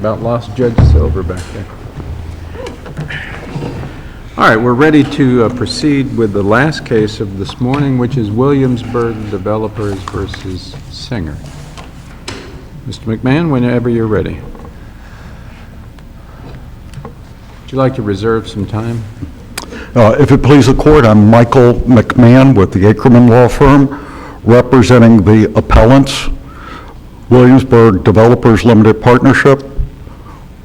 About lost Judge Silver back there. All right, we're ready to proceed with the last case of this morning, which is Williamsburg Developers versus Singer. Mr. McMahon, whenever you're ready. Would you like to reserve some time? If it please the court, I'm Michael McMahon with the Ackerman Law Firm, representing the appellants, Williamsburg Developers Limited Partnership,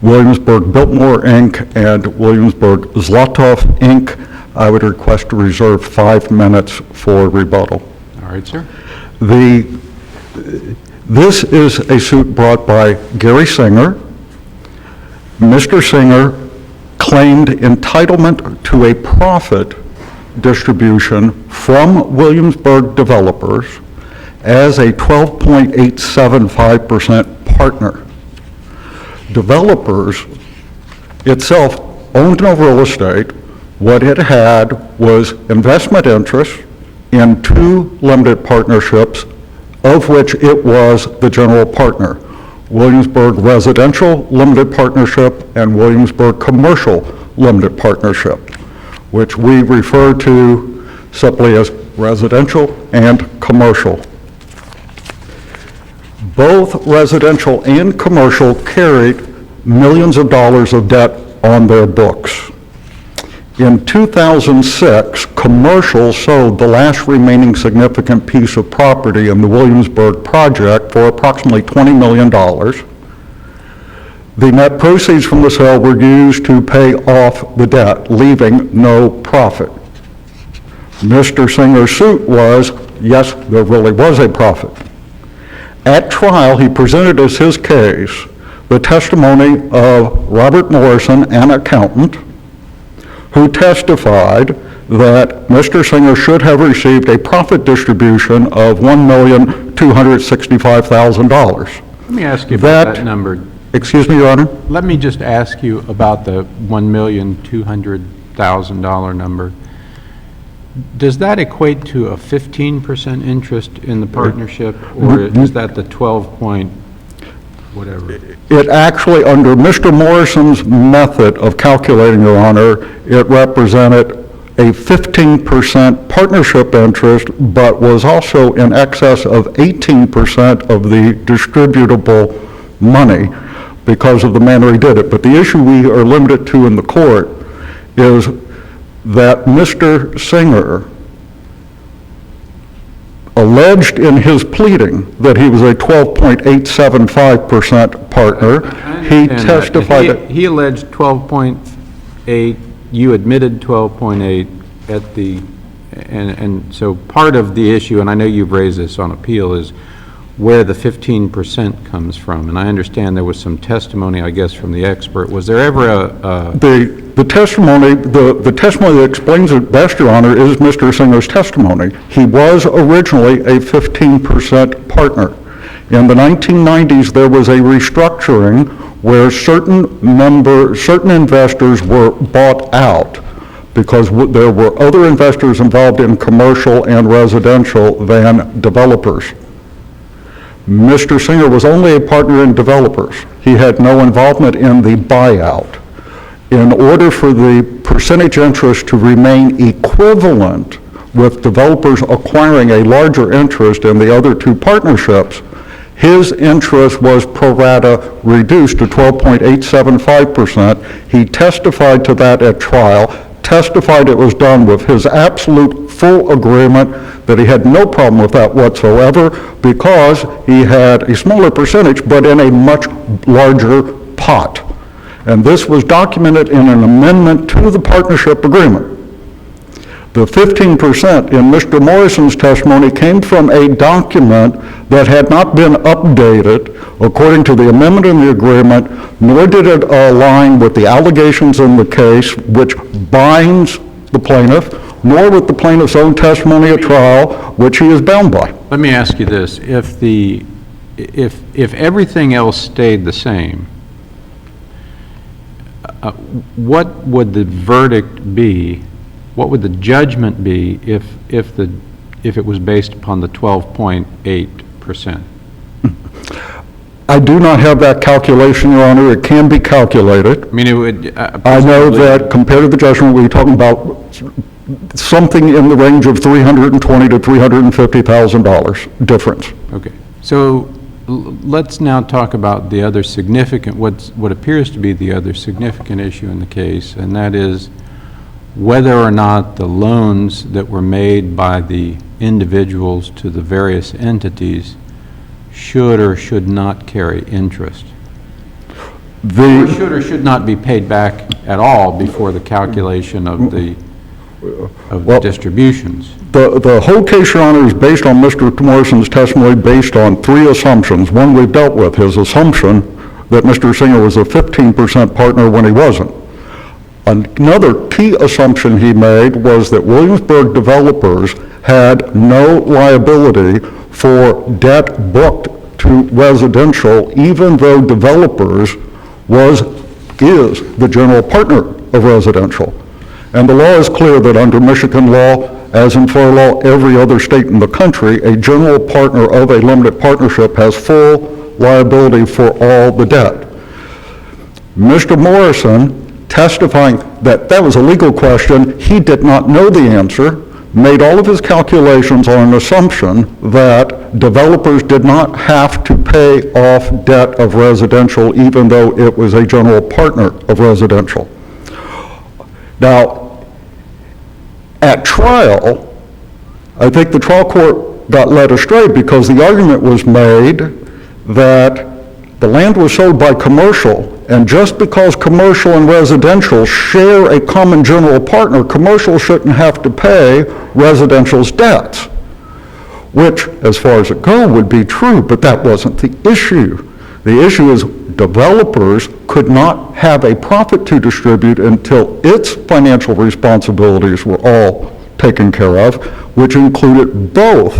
Williamsburg Biltmore, Inc., and Williamsburg Zlotov, Inc. I would request to reserve 5 minutes for rebuttal. All right, sir. This is a suit brought by Gary Singer. Mr. Singer claimed entitlement to a profit distribution from Williamsburg Developers as a 12.875% partner. Developers itself owned no real estate. What it had was investment interests in 2 limited partnerships, of which it was the general partner, Williamsburg Residential Limited Partnership and Williamsburg Commercial Limited Partnership, which we refer to simply as residential and commercial. Both residential and commercial carried millions of dollars of debt on their books. In 2006, commercial sold the last remaining significant piece of property in the Williamsburg project for approximately $20 million. The net proceeds from the sale were used to pay off the debt, leaving no profit. Mr. Singer's suit was, yes, there really was a profit. At trial, he presented as his case the testimony of Robert Morrison, an accountant, who testified that Mr. Singer should have received a profit distribution of $1,265,000. Let me ask you about that number. Excuse me, Your Honor? Let me just ask you about the $1,200,000 number. Does that equate to a 15% interest in the partnership, or is that the 12 point whatever? It actually, under Mr. Morrison's method of calculating, Your Honor, it represented a 15% partnership interest, but was also in excess of 18% of the distributable money because of the manner he did it. But the issue we are limited to in the court is that Mr. Singer alleged in his pleading that he was a 12.875% partner. He testified that he alleged 12.8, you admitted 12.8 at the, and so part of the issue, and I know you've raised this on appeal, is where the 15% comes from. And I understand there was some testimony, I guess, from the expert. Was there ever the testimony that explains it best, Your Honor, is Mr. Singer's testimony. He was originally a 15% partner. In the 1990s, there was a restructuring where certain investors were bought out because there were other investors involved in commercial and residential than developers. Mr. Singer was only a partner in developers. He had no involvement in the buyout. In order for the percentage interest to remain equivalent with developers acquiring a larger interest in the other 2 partnerships, his interest was pro rata reduced to 12.875%. He testified to that at trial, testified it was done with his absolute full agreement that he had no problem with that whatsoever because he had a smaller percentage but in a much larger pot. And this was documented in an amendment to the partnership agreement. The 15% in Mr. Morrison's testimony came from a document that had not been updated according to the amendment in the agreement, nor did it align with the allegations in the case, which binds the plaintiff, nor with the plaintiff's own testimony at trial, which he is bound by. let me ask you this. If everything else stayed the same, what would the verdict be? What would the judgment be if it was based upon the 12.8%? I do not have that calculation, Your Honor. It can be calculated. I mean, it would... I know that compared to the judgment, we're talking about something in the range of $320,000 to $350,000 difference. Okay. So let's now talk about the other significant, what appears to be the other significant issue in the case, and that is whether or not the loans that were made by the individuals to the various entities should or should not carry interest. Or should or should not be paid back at all before the calculation of the distributions. The whole case, Your Honor, is based on Mr. Morrison's testimony based on three assumptions. One we've dealt with, his assumption that Mr. Singer was a 15% partner when he wasn't. Another key assumption he made was that Williamsburg Developers had no liability for debt booked to residential, even though Developers is the general partner of residential. And the law is clear that under Michigan law, as in Florida law, every other state in the country, a general partner of a limited partnership has full liability for all the debt. Mr. Morrison, testifying that that was a legal question, he did not know the answer, made all of his calculations on an assumption that Developers did not have to pay off debt of residential even though it was a general partner of residential. Now, at trial, I think the trial court got led astray because the argument was made that the land was sold by commercial, and just because commercial and residential share a common general partner, commercial shouldn't have to pay residential's debts, which, as far as it goes, would be true, but that wasn't the issue. The issue is Developers could not have a profit to distribute until its financial responsibilities were all taken care of, which included both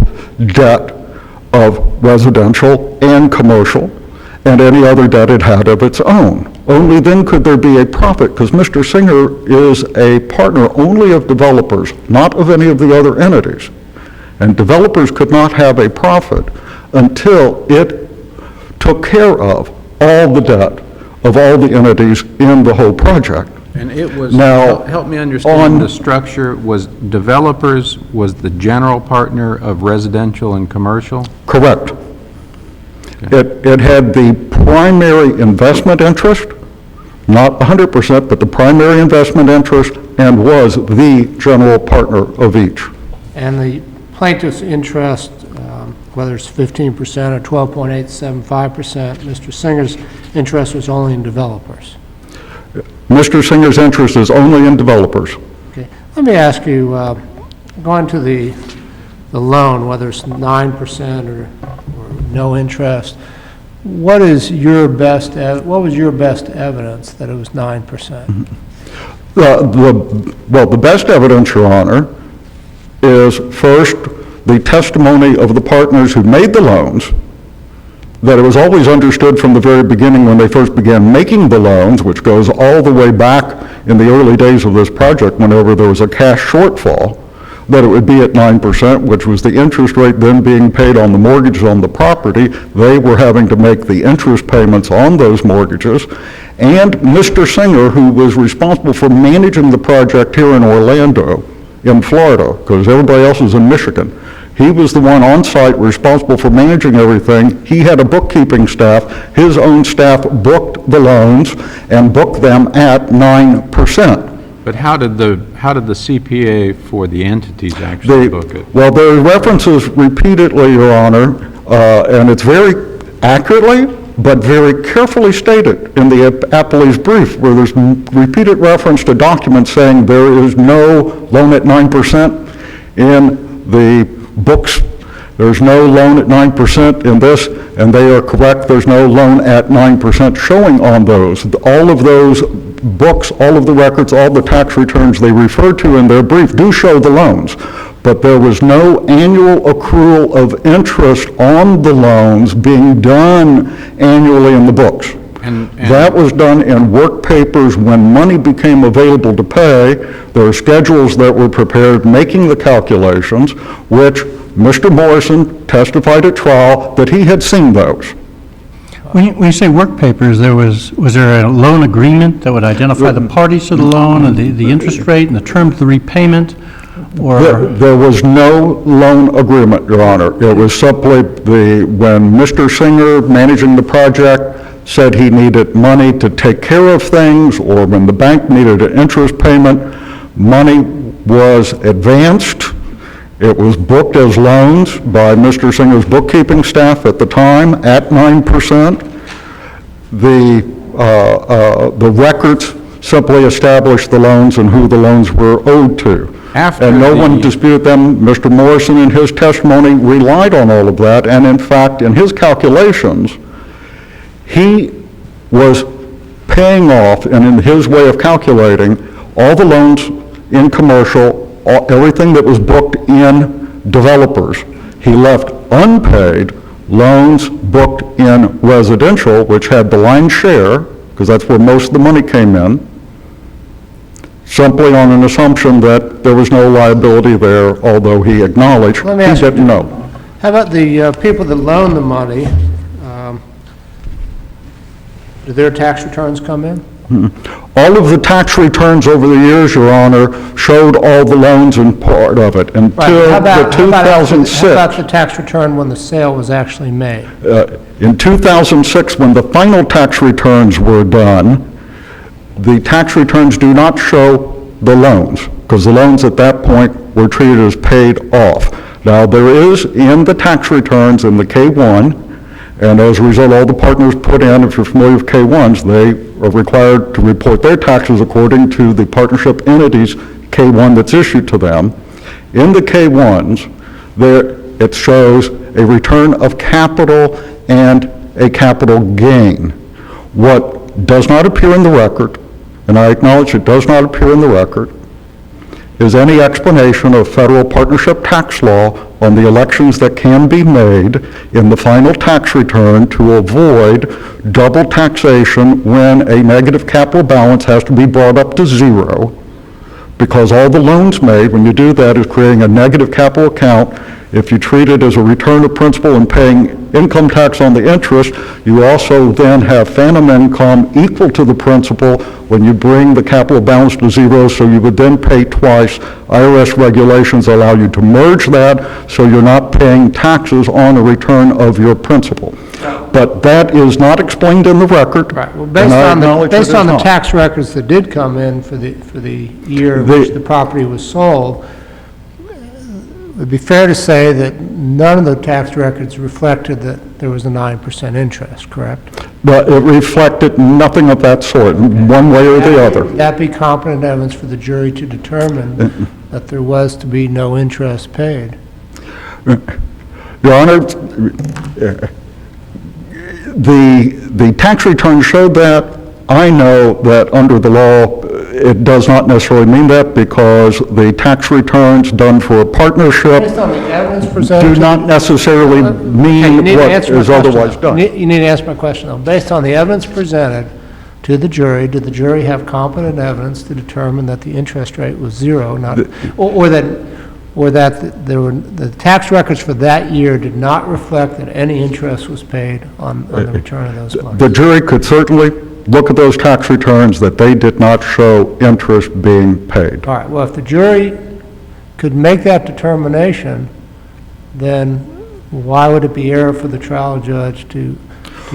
debt of residential and commercial, and any other debt it had of its own. Only then could there be a profit, because Mr. Singer is a partner only of Developers, not of any of the other entities. And Developers could not have a profit until it took care of all the debt of all the entities in the whole project. And it was, now, help me understand the structure, was Developers was the general partner of residential and commercial? Correct. It had the primary investment interest, not 100%, but the primary investment interest, and was the general partner of each. And the plaintiff's interest, whether it's 15% or 12.875%, Mr. Singer's interest was only in Developers. Mr. Singer's interest is only in Developers. Okay. Let me ask you, going to the loan, whether it's 9% or no interest, what was your best evidence that it was 9%? Well, the best evidence, Your Honor, is first the testimony of the partners who made the loans, that it was always understood from the very beginning when they first began making the loans, which goes all the way back in the early days of this project whenever there was a cash shortfall, that it would be at 9%, which was the interest rate then being paid on the mortgages on the property. They were having to make the interest payments on those mortgages. And Mr. Singer, who was responsible for managing the project here in Orlando, in Florida, because everybody else was in Michigan, he was the one on site responsible for managing everything. He had a bookkeeping staff. His own staff booked the loans and booked them at 9%. But how did the CPA for the entities actually book it? Well, there are references repeatedly, Your Honor, and it's very accurately, but very carefully stated in the Appellee's brief, where there's repeated reference to documents saying there is no loan at 9% in the books. There's no loan at 9% in this, and they are correct. There's no loan at 9% showing on those. All of those books, all of the records, all the tax returns they refer to in their brief do show the loans, but there was no annual accrual of interest on the loans being done annually in the books. And that was done in work papers when money became available to pay. There are schedules that were prepared making the calculations, which Mr. Morrison testified at trial that he had seen those. When you say work papers, was there a loan agreement that would identify the parties to the loan and the interest rate and the terms of the repayment? Or There was no loan agreement, Your Honor. It was simply when Mr. Singer, managing the project, said he needed money to take care of things, or when the bank needed an interest payment, money was advanced. It was booked as loans by Mr. Singer's bookkeeping staff at the time at 9%. The records simply established the loans and who the loans were owed to. And no one disputed them. Mr. Morrison, in his testimony, relied on all of that, and in fact, in his calculations, he was paying off, and in his way of calculating, all the loans in commercial, everything that was booked in developers. He left unpaid loans booked in residential, which had the lion's share, because that's where most of the money came in, simply on an assumption that there was no liability there, although he acknowledged he didn't know. How about the people that loan the money? Do their tax returns come in? All of the tax returns over the years, Your Honor, showed all the loans and part of it until the 2006. How about the tax return when the sale was actually made? In 2006, when the final tax returns were done, the tax returns do not show the loans, because the loans at that point were treated as paid off. Now, there is in the tax returns in the K-1, and as a result, all the partners put in, if you're familiar with K-1s, they are required to report their taxes according to the partnership entity's K-1 that's issued to them. In the K-1s, it shows a return of capital and a capital gain. What does not appear in the record, and I acknowledge it does not appear in the record, is any explanation of federal partnership tax law on the elections that can be made in the final tax return to avoid double taxation when a negative capital balance has to be brought up to zero, because all the loans made, when you do that, is creating a negative capital account. If you treat it as a return of principal and paying income tax on the interest, you also then have phantom income equal to the principal when you bring the capital balance to zero, so you would then pay twice. IRS regulations allow you to merge that, so you're not paying taxes on a return of your principal. But that is not explained in the record. Right. Well, and based on the tax records that did come in for the year in which the property was sold, it would be fair to say that none of the tax records reflected that there was a 9% interest, correct? But it reflected nothing of that sort, one way or the other. Would that be competent evidence for the jury to determine that there was to be no interest paid? Your Honor, the tax return showed that. I know that under the law, it does not necessarily mean that, because the tax returns done for a partnership Based on the evidence presented, do not necessarily mean what is otherwise done. You need to answer my question, though. Based on the evidence presented to the jury, did the jury have competent evidence to determine that the interest rate was zero, or that the tax records for that year did not reflect that any interest was paid on the return of those funds? The jury could certainly look at those tax returns that they did not show interest being paid. All right, well, if the jury could make that determination, then why would it be error for the trial judge to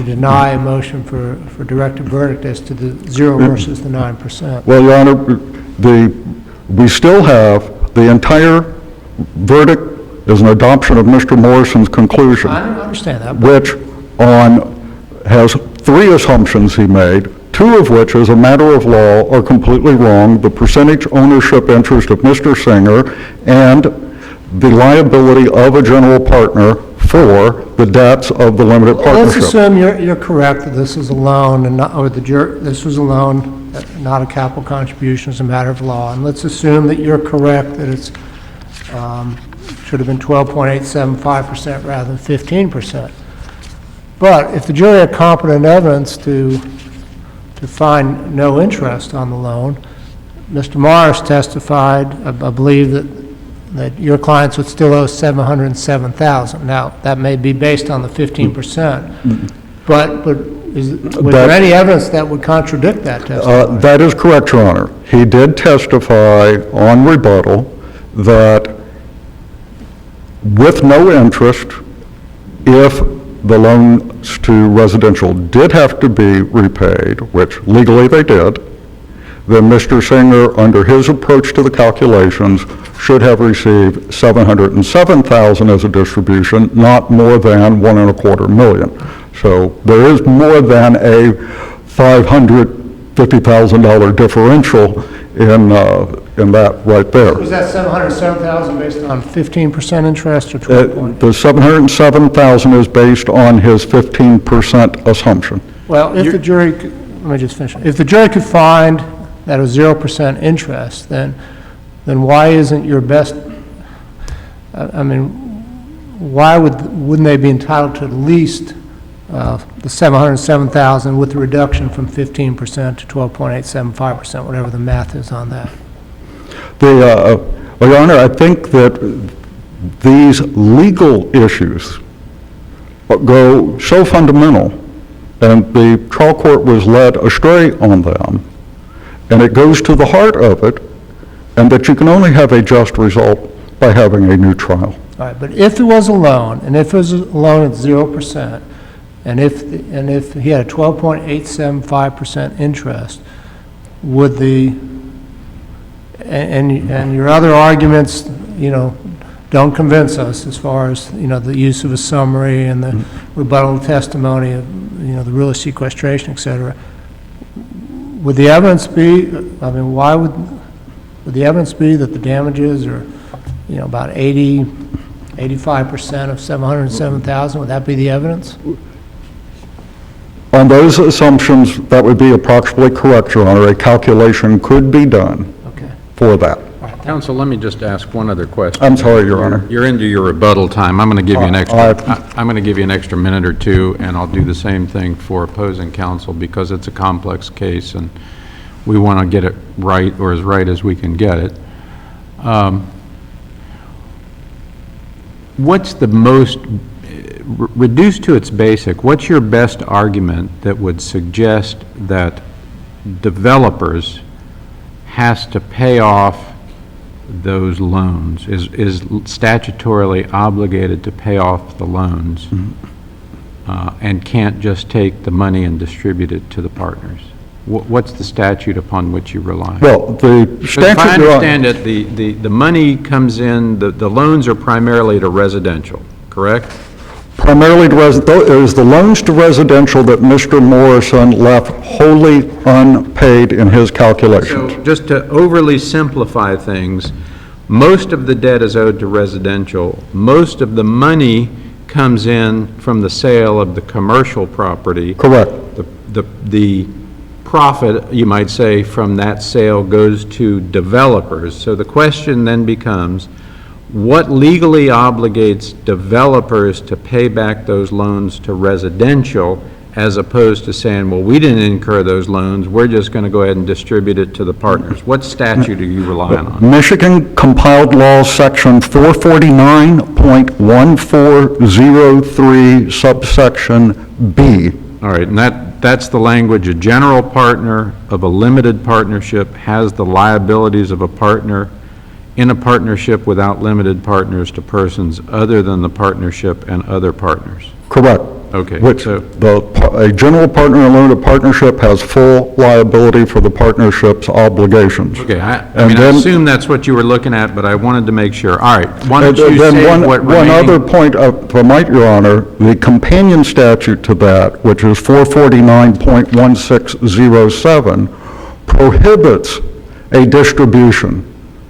deny a motion for directed verdict as to the 0 versus the 9%? Well, Your Honor, we still have the entire verdict is an adoption of Mr. Morrison's conclusion. I understand that. Which has 3 assumptions he made, 2 of which, as a matter of law, are completely wrong: the percentage ownership interest of Mr. Singer and the liability of a general partner for the debts of the limited partnership. Let's assume you're correct that this is a loan, and this was a loan, not a capital contribution as a matter of law, and let's assume that you're correct that it's should have been 12.875% rather than 15%. But if the jury had competent evidence to find no interest on the loan, Mr. Morris testified, I believe, that your clients would still owe $707,000. Now, that may be based on the 15%. But was there any evidence that would contradict that testimony? That is correct, Your Honor. He did testify on rebuttal that with no interest, if the loans to residential did have to be repaid, which legally they did, then Mr. Singer, under his approach to the calculations, should have received $707,000 as a distribution, not more than $1.25 million. So there is more than a $550,000 differential in that right there. Was that $707,000 based on 15% interest or 12%? The $707,000 is based on his 15% assumption. Well, if the jury, let me just finish. If the jury could find that a 0% interest, then why isn't your best, I mean, why wouldn't they be entitled to at least the $707,000 with the reduction from 15% to 12.875%, whatever the math is on that? Well, Your Honor, I think that these legal issues go so fundamental, and the trial court was led astray on them, and it goes to the heart of it, and that you can only have a just result by having a new trial. All right, but if it was a loan, and if it was a loan at 0%, and if he had a 12.875% interest, would the, and your other arguments, don't convince us as far as, the use of a summary and the rebuttal testimony of, the real sequestration, et cetera. Would the evidence be, I mean, would the evidence be that the damages are, about 85% of $707,000? Would that be the evidence? On those assumptions, that would be approximately correct, Your Honor. A calculation could be done for that. Counsel, let me just ask one other question. I'm sorry, Your Honor. You're into your rebuttal time. I'm going to give you an extra, I'm going to give you an extra minute or two, and I'll do the same thing for opposing counsel because it's a complex case, and we want to get it right, or as right as we can get it. What's the most, reduced to its basic, what's your best argument that would suggest that developers has to pay off those loans, is statutorily obligated to pay off the loans, and can't just take the money and distribute it to the partners? What's the statute upon which you rely? Well, the statute... If I understand it, the money comes in, the loans are primarily to residential, correct? Primarily to it is the loans to residential that Mr. Morrison left wholly unpaid in his calculations. So just to overly simplify things, most of the debt is owed to residential. Most of the money comes in from the sale of the commercial property. Correct. The profit, you might say, from that sale goes to developers. So the question then becomes, what legally obligates developers to pay back those loans to residential, as opposed to saying, well, we didn't incur those loans, we're just going to go ahead and distribute it to the partners? What statute are you relying on? Michigan Compiled Law, Section 449.1403, subsection B. All right, and that's the language: a general partner of a limited partnership has the liabilities of a partner in a partnership without limited partners to persons other than the partnership and other partners. Correct. Okay. Which a general partner in a limited partnership has full liability for the partnership's obligations. Okay, I then, assume that's what you were looking at, but I wanted to make sure. All right, why don't you say what one remaining... other point, if I might, Your Honor, the companion statute to that, which is 449.1607, prohibits a distribution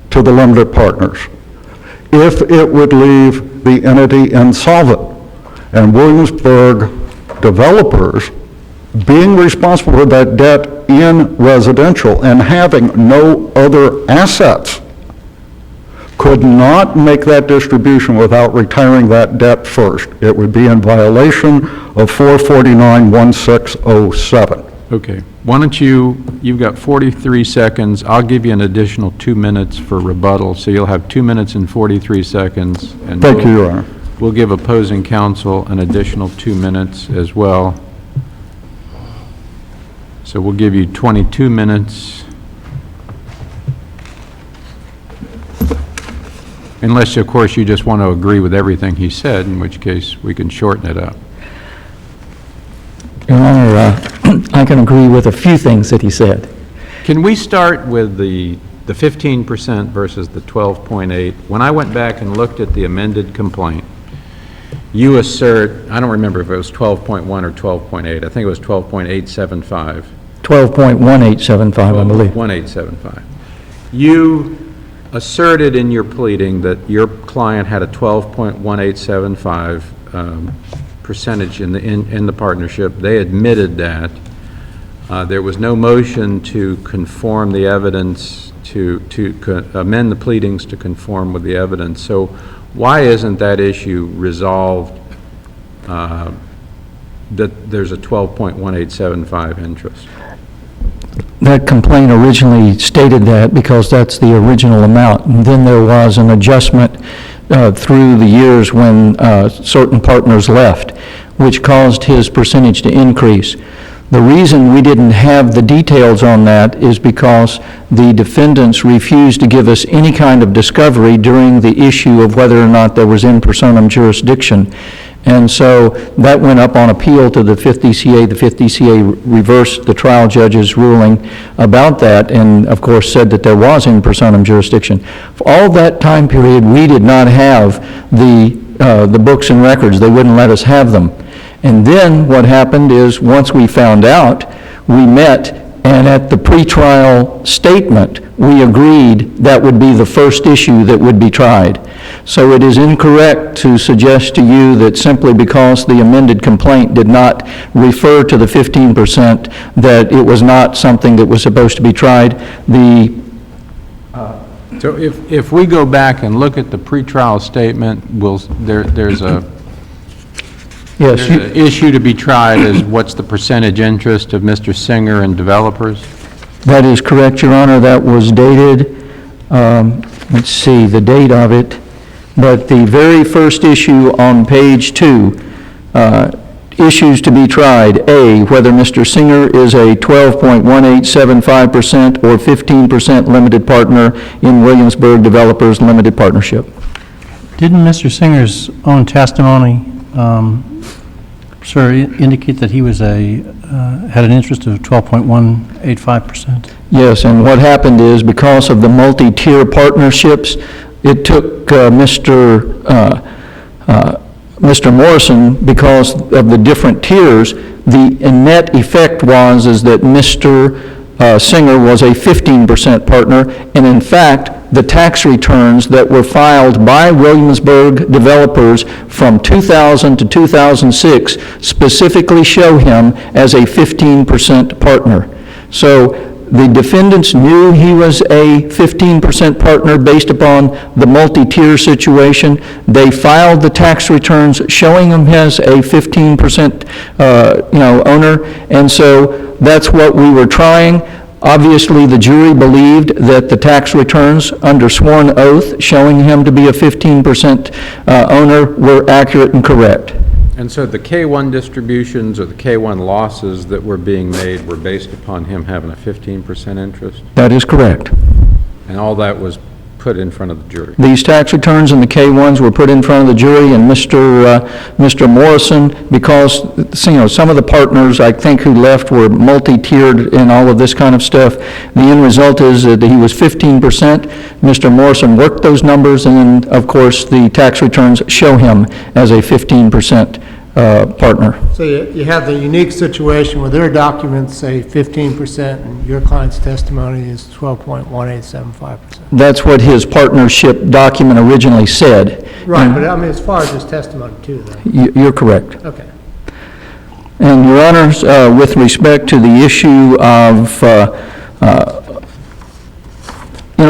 to the limited partners if it would leave the entity insolvent. And Williamsburg Developers, being responsible for that debt in residential and having no other assets, could not make that distribution without retiring that debt first. It would be in violation of 449.1607. Okay, why don't you've got 43 seconds. I'll give you an additional 2 minutes for rebuttal, so you'll have 2 minutes and 43 seconds. And Thank you, Your Honor. We'll give opposing counsel an additional 2 minutes as well. So we'll give you 22 minutes. Unless, of course, you just want to agree with everything he said, in which case we can shorten it up. Your Honor, I can agree with a few things that he said. Can we start with the 15% versus the 12.8? When I went back and looked at the amended complaint, you assert, I don't remember if it was 12.1 or 12.8, I think it was 12.875. 12.1875, I believe. 1875. You asserted in your pleading that your client had a 12.1875 percentage in the partnership. They admitted that. There was no motion to conform the evidence, to amend the pleadings to conform with the evidence. So why isn't that issue resolved, that there's a 12.1875 interest? That complaint originally stated that because that's the original amount. And then there was an adjustment through the years when certain partners left, which caused his percentage to increase. The reason we didn't have the details on that is because the defendants refused to give us any kind of discovery during the issue of whether or not there was in personam jurisdiction. And so that went up on appeal to the 5th DCA. The 5th DCA reversed the trial judge's ruling about that and, of course, said that there was in personam jurisdiction. For all that time period, we did not have the books and records. They wouldn't let us have them. And then what happened is once we found out, we met, and at the pretrial statement, we agreed that would be the first issue that would be tried. So it is incorrect to suggest to you that simply because the amended complaint did not refer to the 15%, that it was not something that was supposed to be tried. So if we go back and look at the pretrial statement, there's an issue to be tried is what's the percentage interest of Mr. Singer and developers? That is correct, Your Honor. That was dated, let's see, the date of it, but the very first issue on page 2, issues to be tried, A, whether Mr. Singer is a 12.1875% or 15% limited partner in Williamsburg Developers Limited Partnership. Didn't Mr. Singer's own testimony, sir, indicate that he was had an interest of 12.185%? Yes, and what happened is because of the multi-tier partnerships, it took Mr. Morrison, because of the different tiers, the net effect is that Mr. Singer was a 15% partner, and in fact, the tax returns that were filed by Williamsburg Developers from 2000 to 2006 specifically show him as a 15% partner. So the defendants knew he was a 15% partner based upon the multi-tier situation. They filed the tax returns showing him as a 15% owner, and so that's what we were trying. Obviously, the jury believed that the tax returns under sworn oath showing him to be a 15% owner were accurate and correct. And so the K-1 distributions or the K-1 losses that were being made were based upon him having a 15% interest? That is correct. And all that was put in front of the jury? These tax returns and the K-1s were put in front of the jury, and Mr. Morrison, because some of the partners I think who left were multi-tiered and all of this kind of stuff. The end result is that he was 15%. Mr. Morrison worked those numbers, and then, of course, the tax returns show him as a 15% partner. So you have the unique situation where their documents say 15% and your client's testimony is 12.1875%. That's what his partnership document originally said. Right, but I mean, as far as his testimony too, though. You're correct. Okay. And, Your Honors, with respect to the issue of,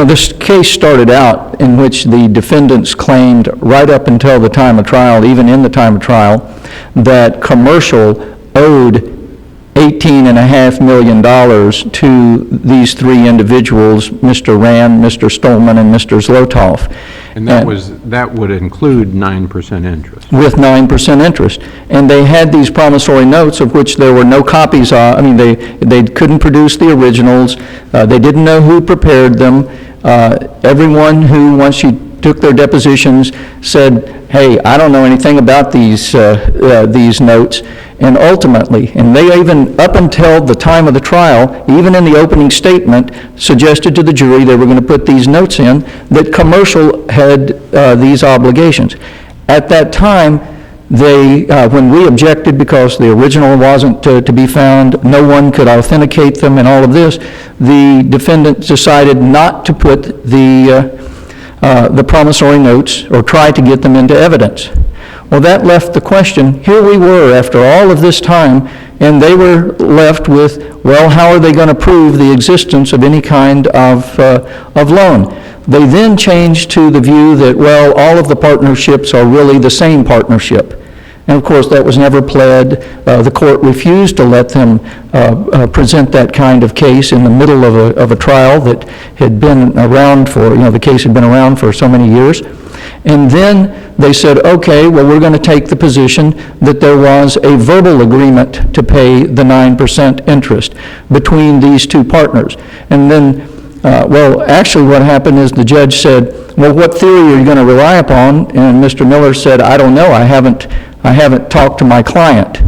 this case started out in which the defendants claimed right up until the time of trial, even in the time of trial, that Commercial owed $18.5 million to these three individuals, Mr. Rand, Mr. Stolman, and Mr. Zlotoff. And that would include 9% interest. With 9% interest. And they had these promissory notes of which there were no copies of. I mean, they couldn't produce the originals. They didn't know who prepared them. Everyone who, once you took their depositions, said, hey, I don't know anything about these notes. And ultimately, and they even, up until the time of the trial, even in the opening statement, suggested to the jury they were going to put these notes in, that commercial had these obligations. At that time, they, when we objected because the original wasn't to be found, no one could authenticate them and all of this, the defendant decided not to put the promissory notes or try to get them into evidence. Well, that left the question, here we were after all of this time, and they were left with, well, how are they going to prove the existence of any kind of loan? They then changed to the view that, well, all of the partnerships are really the same partnership. And of course, that was never pled. The court refused to let them present that kind of case in the middle of a trial that had been around for, the case had been around for so many years. And then they said, okay, well, we're going to take the position that there was a verbal agreement to pay the 9% interest between these two partners. And then, well, actually what happened is the judge said, well, what theory are you going to rely upon? And Mr. Miller said, I don't know. I haven't talked to my client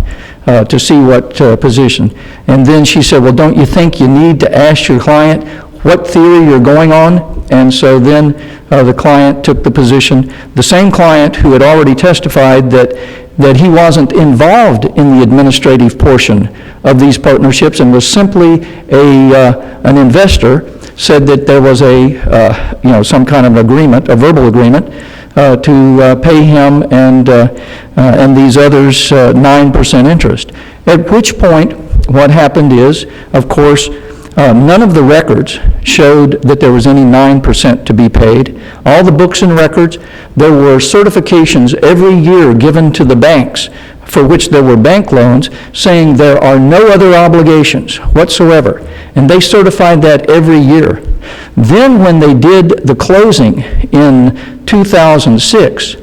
to see what position. And then she said, well, don't you think you need to ask your client what theory you're going on? And so then the client took the position, the same client who had already testified that he wasn't involved in the administrative portion of these partnerships and was simply an investor, said that there was some kind of agreement, a verbal agreement, to pay him and these others 9% interest. At which point, what happened is, of course, none of the records showed that there was any 9% to be paid. All the books and records, there were certifications every year given to the banks for which there were bank loans saying there are no other obligations whatsoever. And they certified that every year. Then when they did the closing in 2006,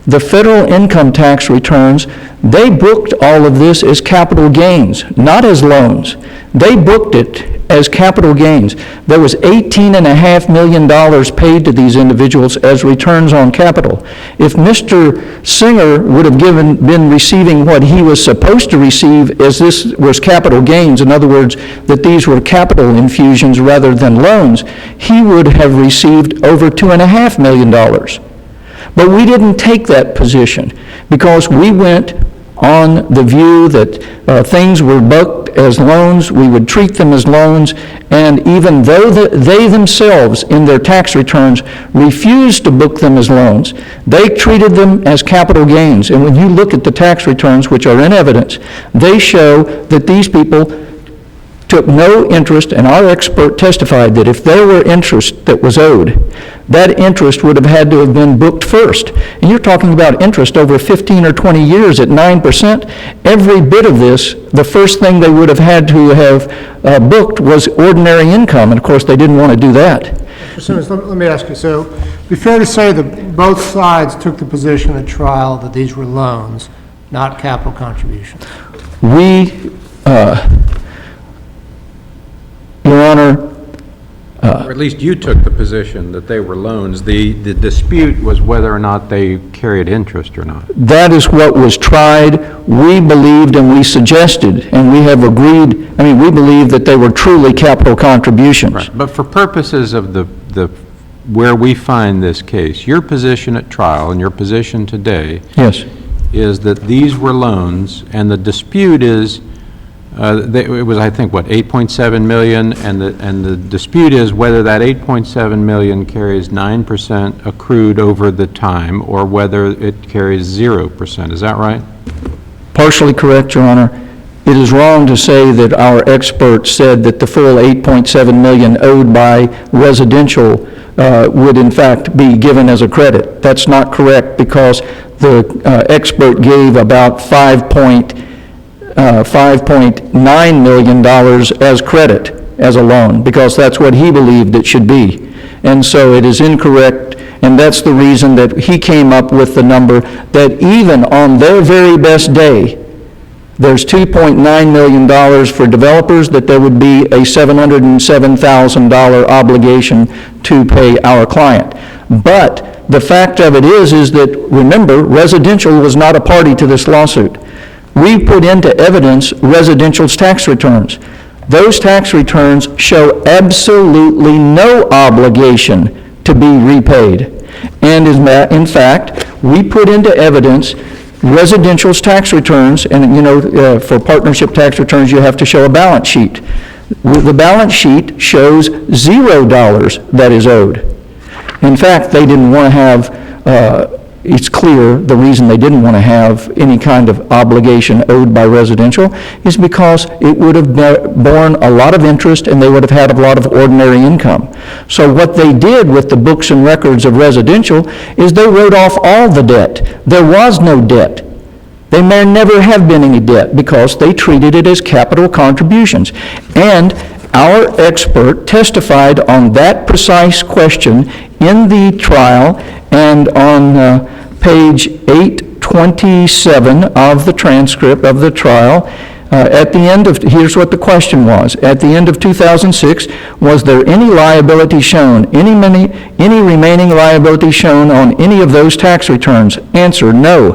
the federal income tax returns, they booked all of this as capital gains, not as loans. They booked it as capital gains. There was $18.5 million paid to these individuals as returns on capital. If Mr. Singer would have been receiving what he was supposed to receive as this was capital gains, in other words, that these were capital infusions rather than loans, he would have received over $2.5 million. But we didn't take that position because we went on the view that things were booked as loans, we would treat them as loans, and even though they themselves in their tax returns refused to book them as loans, they treated them as capital gains. And when you look at the tax returns, which are in evidence, they show that these people took no interest, and our expert testified that if there were interest that was owed, that interest would have had to have been booked first. And you're talking about interest over 15 or 20 years at 9%. Every bit of this, the first thing they would have had to have booked was ordinary income, and of course they didn't want to do that. Mr. Simmons, let me ask you, so it'd be fair to say that both sides took the position at trial that these were loans, not capital contributions? Your Honor, Or at least you took the position that they were loans. The dispute was whether or not they carried interest or not. that is what was tried. We believed and we suggested, and we have agreed, we believe that they were truly capital contributions. Right. But for purposes of where we find this case, your position at trial and your position today Yes. is that these were loans, and the dispute is, it was, I think, what, 8.7 million, and the dispute is whether that 8.7 million carries 9% accrued over the time, or whether it carries 0%. Is that right? Partially correct, Your Honor. It is wrong to say that our expert said that the full 8.7 million owed by residential would in fact be given as a credit. That's not correct because the expert gave about 5.8 $5.9 million as credit, as a loan, because that's what he believed it should be. And so it is incorrect, and that's the reason that he came up with the number that even on their very best day, there's $2.9 million for developers, that there would be a $707,000 obligation to pay our client. But the fact of it is that, remember, residential was not a party to this lawsuit. We put into evidence residential's tax returns. Those tax returns show absolutely no obligation to be repaid. And in fact, we put into evidence residential's tax returns, and for partnership tax returns, you have to show a balance sheet. The balance sheet shows $0 that is owed. In fact, they didn't want to have, it's clear the reason they didn't want to have any kind of obligation owed by residential is because it would have borne a lot of interest and they would have had a lot of ordinary income. So what they did with the books and records of residential is they wrote off all the debt. There was no debt. They may never have been any debt because they treated it as capital contributions. And our expert testified on that precise question in the trial, and on page 827 of the transcript of the trial, at the end of, here's what the question was. At the end of 2006, was there any liability shown, any remaining liability shown on any of those tax returns? Answer, no.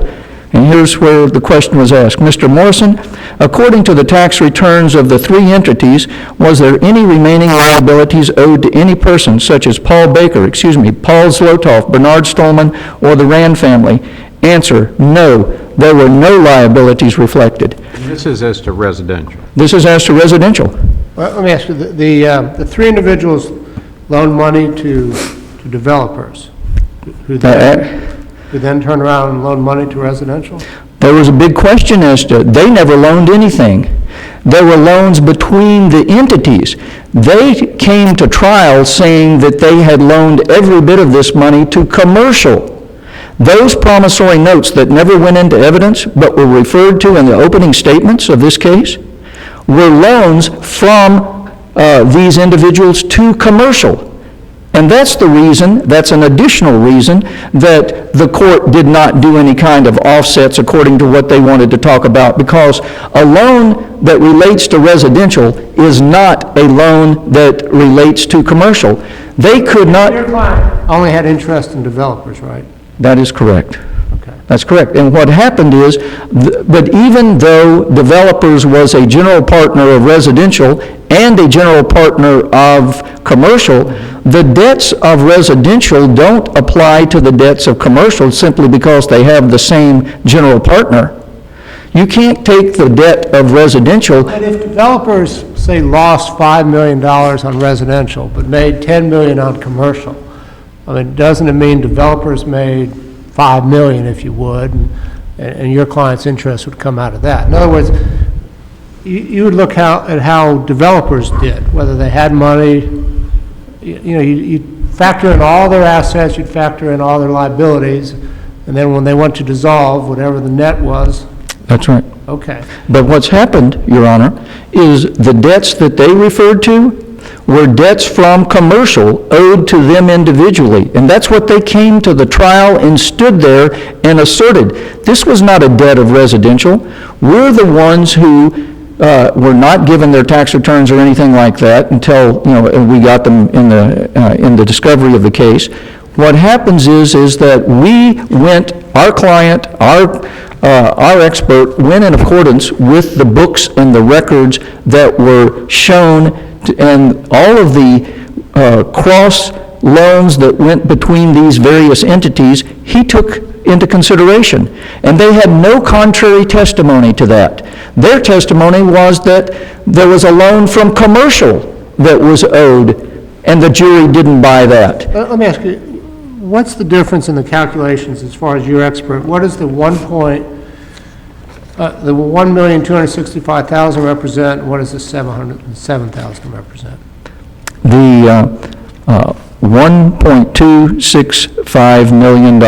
And here's where the question was asked. Mr. Morrison, according to the tax returns of the three entities, was there any remaining liabilities owed to any person, such as Paul Baker, Paul Zlotoff, Bernard Stolman, or the Rand family? Answer, no. There were no liabilities reflected. And this is as to residential. This is as to residential. Well, let me ask you, the three individuals loaned money to developers, who then turn around and loan money to residential? There was a big question as to, they never loaned anything. There were loans between the entities. They came to trial saying that they had loaned every bit of this money to commercial. Those promissory notes that never went into evidence but were referred to in the opening statements of this case were loans from these individuals to commercial. And that's the reason, that's an additional reason, that the court did not do any kind of offsets according to what they wanted to talk about, because a loan that relates to residential is not a loan that relates to commercial. They could not... Your client only had interest in developers, right? That is correct. Okay. That's correct. And what happened is, but even though developers was a general partner of residential and a general partner of commercial, the debts of residential don't apply to the debts of commercial simply because they have the same general partner. You can't take the debt of residential. But if developers, say, lost $5 million on residential but made $10 million on commercial, I mean, doesn't it mean developers made $5 million, if you would, and your client's interest would come out of that? In other words, you would look at how developers did, whether they had money. You'd factor in all their assets, you'd factor in all their liabilities, and then when they went to dissolve, whatever the net was. That's right. Okay. But what's happened, Your Honor, is the debts that they referred to were debts from commercial owed to them individually. And that's what they came to the trial and stood there and asserted. This was not a debt of residential. We're the ones who were not given their tax returns or anything like that until we got them in the discovery of the case. What happens is that we went, our client, our expert went in accordance with the books and the records that were shown, and all of the cross loans that went between these various entities, he took into consideration. And they had no contrary testimony to that. Their testimony was that there was a loan from commercial that was owed, and the jury didn't buy that. Let me ask you, what's the difference in the calculations as far as your expert? What does the $1,265,000 represent, and what does the $707,000 represent? The $1.265 million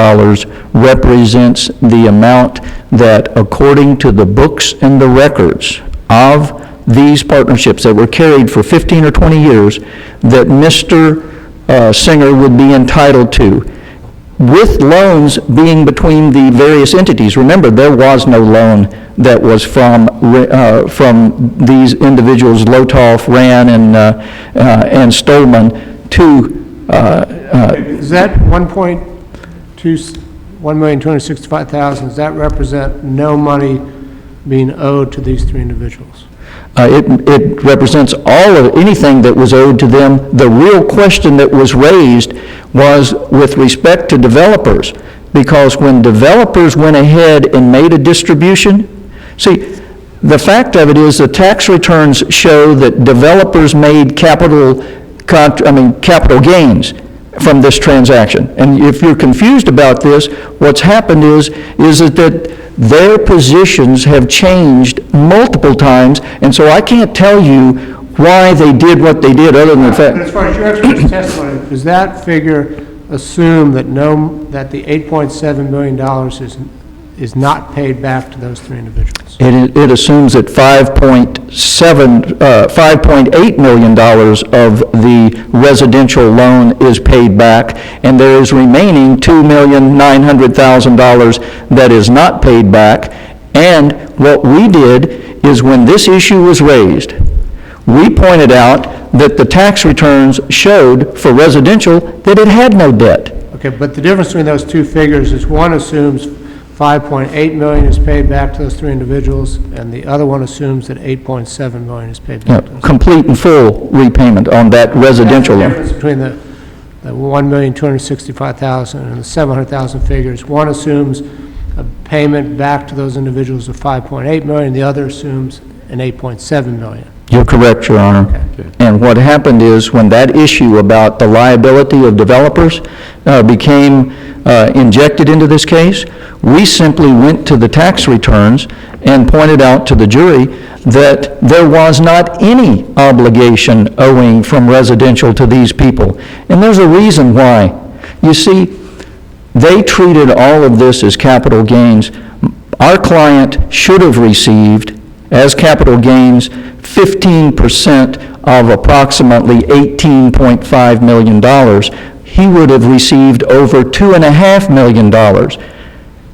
represents the amount that, according to the books and the records of these partnerships that were carried for 15 or 20 years, that Mr. Singer would be entitled to, with loans being between the various entities. Remember, there was no loan that was from these individuals, Lotoff, Ran, and Stolman, to... Is that $1,265,000, does that represent no money being owed to these three individuals? It represents all of anything that was owed to them. The real question that was raised was with respect to developers, because when developers went ahead and made a distribution, see, the fact of it is the tax returns show that developers made capital gains from this transaction. And if you're confused about this, what's happened is that their positions have changed multiple times, and so I can't tell you why they did what they did, other than the fact... But as far as your expert's testimony, does that figure assume that the $8.7 million is not paid back to those three individuals? It assumes that $5.8 million of the residential loan is paid back, and there is remaining $2,900,000 that is not paid back. And what we did is, when this issue was raised, we pointed out that the tax returns showed for residential that it had no debt. Okay, but the difference between those two figures is one assumes $5.8 million is paid back to those three individuals, and the other one assumes that $8.7 million is paid back to those. Complete and full repayment on that residential That's the loan. difference between the $1,265,000 and the $700,000 figures. One assumes a payment back to those individuals of $5.8 million, the other assumes an $8.7 million. You're correct, Your Honor. Okay. And what happened is, when that issue about the liability of developers became injected into this case, we simply went to the tax returns and pointed out to the jury that there was not any obligation owing from residential to these people. And there's a reason why. You see, they treated all of this as capital gains. Our client should have received, as capital gains, 15% of approximately $18.5 million. He would have received over $2.5 million.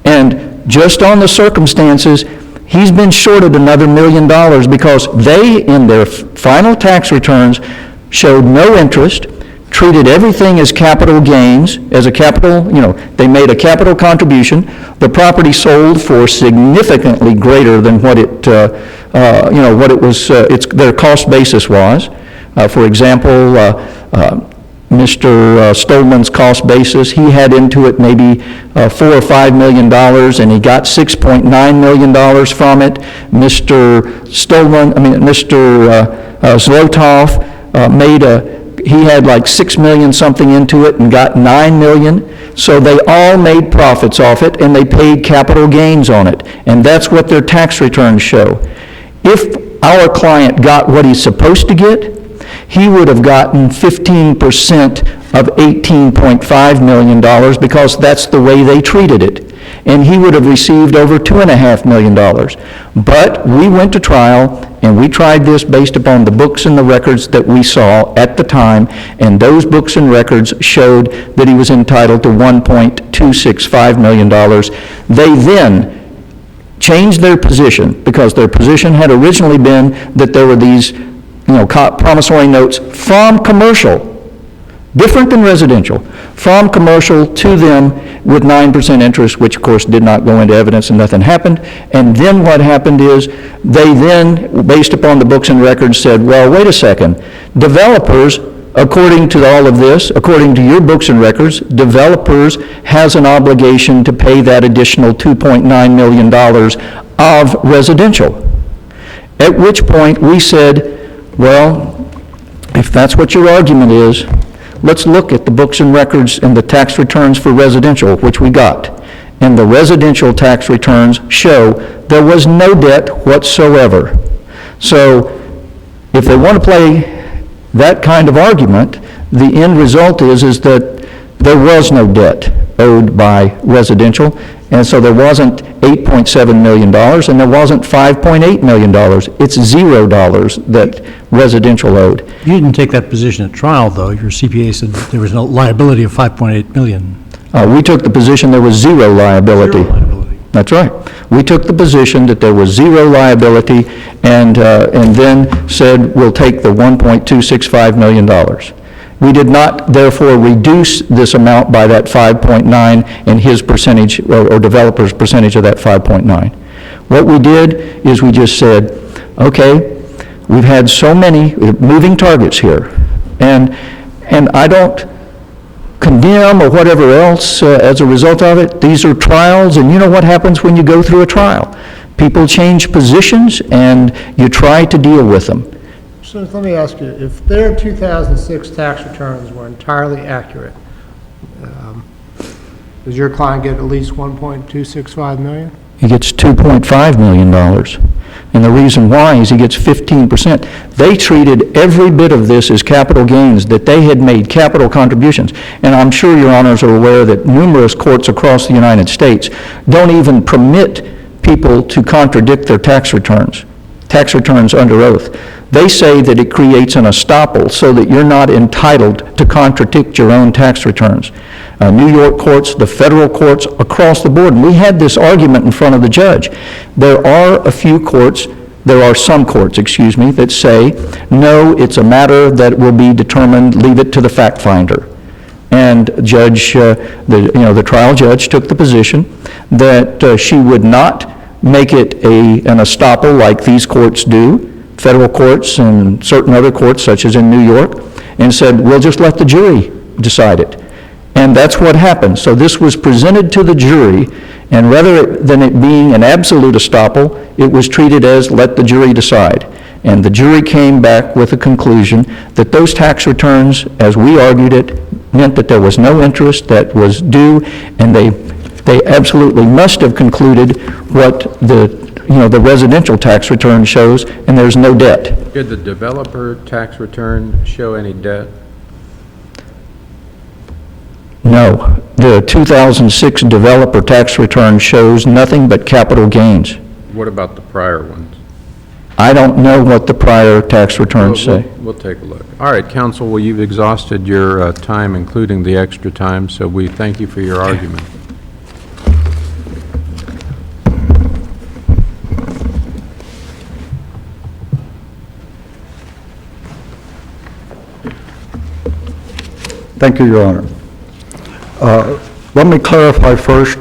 And just on the circumstances, he's been shorted another $1 million because they, in their final tax returns, showed no interest, treated everything as capital gains, as a capital, they made a capital contribution. The property sold for significantly greater than what it, what it was, their cost basis was. For example, Mr. Stolman's cost basis, he had into it maybe $4 or $5 million, and he got $6.9 million from it. Mr. Zlotoff he had like $6 million something into it and got $9 million. So they all made profits off it, and they paid capital gains on it. And that's what their tax returns show. If our client got what he's supposed to get, he would have gotten 15% of $18.5 million, because that's the way they treated it. And he would have received over $2.5 million. But we went to trial, and we tried this based upon the books and the records that we saw at the time, and those books and records showed that he was entitled to $1.265 million. They then changed their position, because their position had originally been that there were these promissory notes from commercial, different than residential, from commercial to them with 9% interest, which of course did not go into evidence and nothing happened. And then what happened is, they then, based upon the books and records, said, well, wait a second, developers, according to all of this, according to your books and records, developers has an obligation to pay that additional $2.9 million of residential. At which point we said, well, if that's what your argument is, let's look at the books and records and the tax returns for residential, which we got. And the residential tax returns show there was no debt whatsoever. So if they want to play that kind of argument, The end result is that there was no debt owed by residential, and so there wasn't $8.7 million, and there wasn't $5.8 million. It's $0 that residential owed. You didn't take that position at trial, though. Your CPA said there was no liability of $5.8 million. We took the position there was zero liability. Zero liability. That's right. We took the position that there was zero liability, and then said, we'll take the $1.265 million. We did not, therefore, reduce this amount by that 5.9 and his percentage, or developer's percentage of that 5.9. What we did is we just said, okay, we've had so many moving targets here, and I don't condemn or whatever else as a result of it. These are trials, and you know what happens when you go through a trial. People change positions, and you try to deal with them. So let me ask you, if their 2006 tax returns were entirely accurate, does your client get at least $1.265 million? He gets $2.5 million. And the reason why is he gets 15%. They treated every bit of this as capital gains, that they had made capital contributions. And I'm sure your honors are aware that numerous courts across the United States don't even permit people to contradict their tax returns under oath. They say that it creates an estoppel so that you're not entitled to contradict your own tax returns. New York courts, the federal courts, across the board. And we had this argument in front of the judge. There are some courts, that say, no, it's a matter that will be determined, leave it to the fact finder. And the trial judge took the position that she would not make it an estoppel like these courts do, federal courts and certain other courts, such as in New York, and said, we'll just let the jury decide it. And that's what happened. So this was presented to the jury, and rather than it being an absolute estoppel, it was treated as let the jury decide. And the jury came back with a conclusion that those tax returns, as we argued it, meant that there was no interest that was due, and they absolutely must have concluded what the residential tax return shows, and there's no debt. Did the developer tax return show any debt? No. The 2006 developer tax return shows nothing but capital gains. What about the prior ones? I don't know what the prior tax returns say. We'll take a look. All right, counsel, well, you've exhausted your time, including the extra time, so we thank you for your argument. Thank you, Your Honor. Let me clarify first,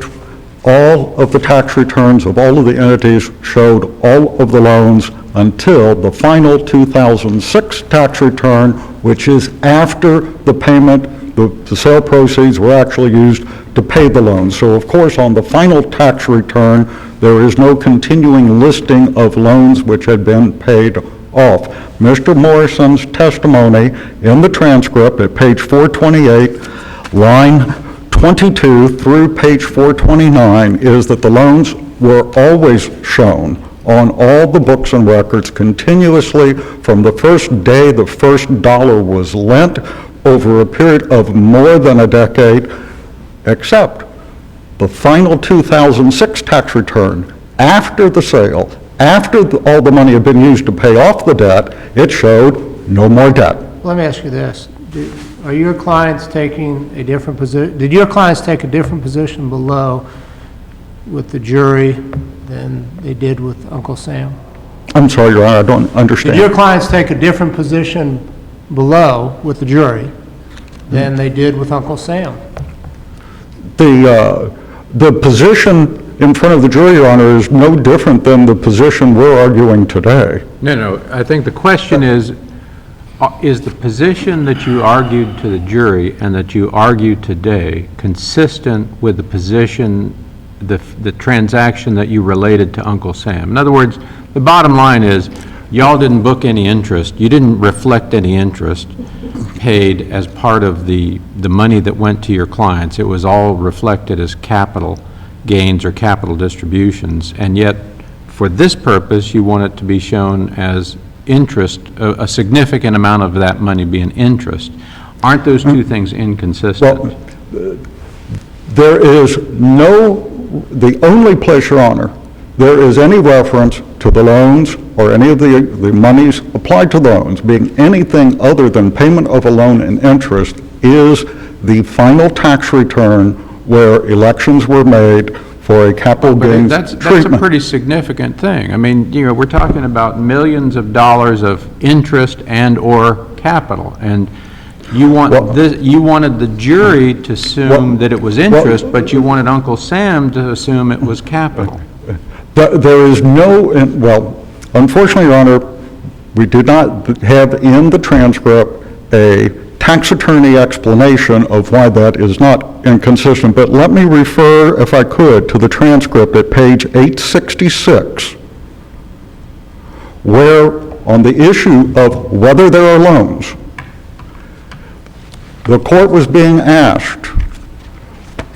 all of the tax returns of all of the entities showed all of the loans until the final 2006 tax return, which is after the payment, the sale proceeds were actually used to pay the loans. So of course, on the final tax return, there is no continuing listing of loans which had been paid off. Mr. Morrison's testimony in the transcript at page 428, line 22 through page 429 is that the loans were always shown on all the books and records continuously from the first day the first dollar was lent over a period of more than a decade, except the final 2006 tax return after the sale, after all the money had been used to pay off the debt, it showed no more debt. Let me ask you this. Are your clients taking a different position? Did your clients take a different position below with the jury than they did with Uncle Sam? I'm sorry, Your Honor, I don't understand. Did your clients take a different position below with the jury than they did with Uncle Sam? The position in front of the jury, Your Honor, is no different than the position we're arguing today. No, I think the question is the position that you argued to the jury and that you argue today consistent with the position, the transaction that you related to Uncle Sam? In other words, the bottom line is, y'all didn't book any interest, you didn't reflect any interest paid as part of the money that went to your clients. It was all reflected as capital gains or capital distributions, and yet for this purpose you want it to be shown as interest, a significant amount of that money being interest Aren't those two things inconsistent? Well, there is the only place, Your Honor, there is any reference to the loans or any of the monies applied to loans being anything other than payment of a loan and interest is the final tax return where elections were made for a capital gains That's a treatment. pretty significant thing. I mean, we're talking about millions of dollars of interest and/or capital, and you wanted the jury to assume that it was interest, but you wanted Uncle Sam to assume it was capital. There is unfortunately, Your Honor, we did not have in the transcript a tax attorney explanation of why that is not inconsistent, but let me refer, if I could, to the transcript at page 866, where on the issue of whether there are loans, the court was being asked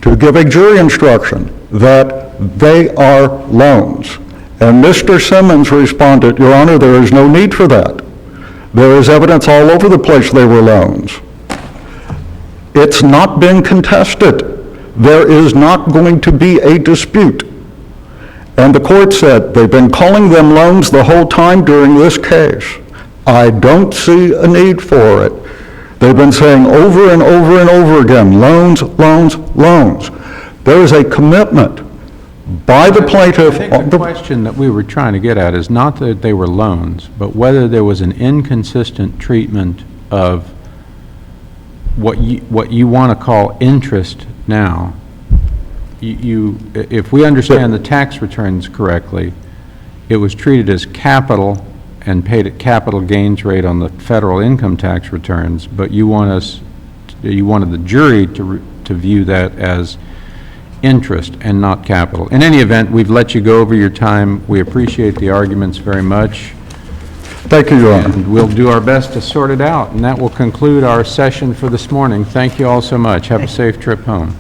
to give a jury instruction that they are loans. And Mr. Simmons responded, Your Honor, there is no need for that. There is evidence all over the place they were loans. It's not been contested. There is not going to be a dispute. And the court said, they've been calling them loans the whole time during this case. I don't see a need for it. They've been saying over and over and over again, loans, loans, loans. There is a commitment by the plaintiff. I think the question that we were trying to get at is not that they were loans, but whether there was an inconsistent treatment of what you want to call interest now. If we understand the tax returns correctly, it was treated as capital and paid at capital gains rate on the federal income tax returns, but you wanted the jury to view that as interest and not capital. In any event, we've let you go over your time. We appreciate the arguments very much. Thank you, Your Honor. And we'll do our best to sort it out. And that will conclude our session for this morning. Thank you all so much. Have a safe trip home.